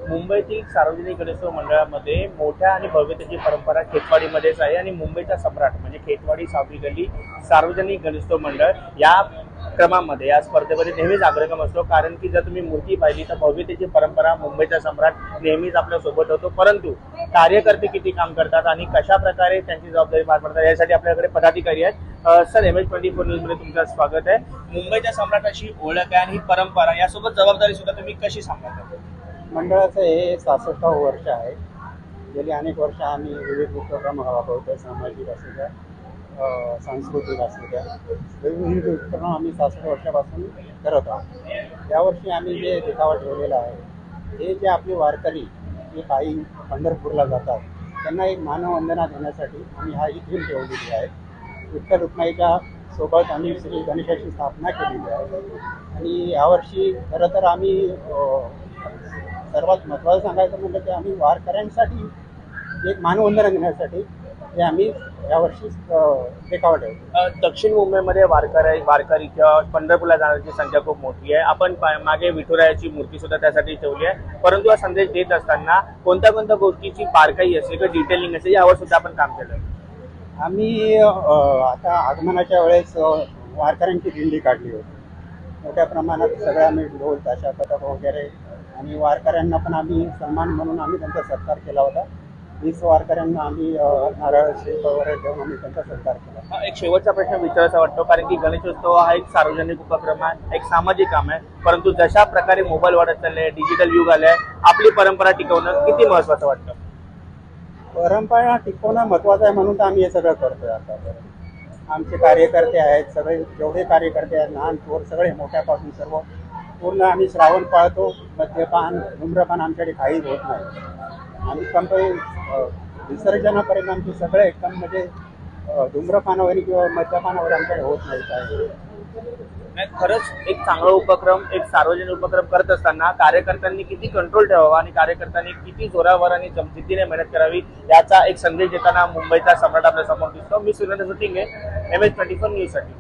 मुंबईतील सार्वजनिक गणेशोत्सव मंडळामध्ये मोठ्या आणि भव्यतेची परंपरा खेतवाडीमध्येच आहे आणि मुंबईचा सम्राट म्हणजे खेतवाडी सावगी गल्ली सार्वजनिक गणेशोत्सव मंडळ या क्रमामध्ये या स्पर्धेमध्ये नेहमीच अग्रक्रम असतो, कारण की जर तुम्ही मूर्ती पाहिली तर भव्यतेची परंपरा मुंबईचा सम्राट नेहमीच आपल्या सोबत होतो. परंतु कार्यकर्ते किती काम करतात आणि कशा प्रकारे त्यांची जबाबदारी पार पडतात यासाठी आपल्याकडे पदाधिकारी आहेत. सर, MH24 न्यूज मध्ये तुमचं स्वागत आहे. मुंबईच्या सम्राटाची ओळख आहे आणि ही परंपरा यासोबत जबाबदारी सुद्धा तुम्ही कशी सांभाळता? मंडळाचं हे 66वं वर्ष आहे. गेली अनेक वर्ष आम्ही विविध उपक्रम राबवतो, सामाजिक असू द्या, सांस्कृतिक असू द्या, विविध उपक्रम आम्ही 66 वर्षापासून करत आहोत. यावर्षी आम्ही जे देखावा ठेवलेला आहे, हे जे आपले वारकरी जे पायी पंढरपूरला जातात त्यांना एक मानववंदना देण्यासाठी आम्ही ही थीम ठेवलेली आहे. विठ्ठल रुक्माईच्या सोबत आम्ही श्री गणेशाची स्थापना केलेली आहे. आणि यावर्षी खरं तर आम्ही सर्वात महत्त्वाचं सांगायचं म्हटलं की आम्ही वारकऱ्यांसाठी एक मानवंदना देण्यासाठी हे आम्ही यावर्षी देखावा ठेवतो. दक्षिण मुंबईमध्ये वारकरी किंवा पंढरपूरला जाण्याची संख्या खूप मोठी आहे. आपण मागे विठुरायाची मूर्ती सुद्धा त्यासाठी ठेवली आहे. परंतु हा संदेश देत असताना कोणत्या कोणत्या गोष्टीची बारकाई असेल किंवा डिटेलिंग असेल यावर सुद्धा आपण काम केलं. आम्ही आता आगमनाच्या वेळेस वारकऱ्यांची दिंडी काढली होती. मोठ्या प्रमाणात सगळ्या आम्ही ढोल ताशा पथक वगैरे आणि वारकऱ्यांना पण आम्ही सन्मान म्हणून आम्ही त्यांचा सत्कार केला होता. 20 वारकऱ्यांना आम्ही नारळ श्रीफळ वगैरे देऊन आम्ही त्यांचा सत्कार केला. एक शेवटचा प्रश्न विचारायचा वाटतो, कारण की गणेशोत्सव हा एक सार्वजनिक उपक्रम आहे, एक सामाजिक काम आहे. परंतु जशा प्रकारे मोबाईल वाढत चालले, डिजिटल युग आलंय, आपली परंपरा टिकवणं किती महत्त्वाचं वाटतं? परंपरा टिकवणं महत्त्वाचं आहे म्हणून तर आम्ही हे सगळं करतोय. आता आमचे कार्यकर्ते आहेत, सगळे जेवढे कार्यकर्ते आहेत, लहान थोर सगळे मोठ्यापासून सर्व पूर्ण आम्ही श्रावण पाळतो. मद्यपान धूम्रपान आमच्याकडे काहीच होत नाही. आम्ही विसर्जनापर्यंत आमचे सगळे एकदम म्हणजे धूम्रपानावर किंवा मद्यपानावर आमच्याकडे होत नाही काय. खरंच एक चांगला उपक्रम, एक सार्वजनिक उपक्रम करत असताना कार्यकर्त्यांनी किती कंट्रोल ठेवावा आणि कार्यकर्त्यांनी किती जोरावर आणि जिद्दीने मेहनत करावी याचा एक संदेश देताना मुंबईचा सम्राट आपल्या समोर दिसतो. मी सुरेंद्र सुटिंगे, MH24 न्यूज साठी.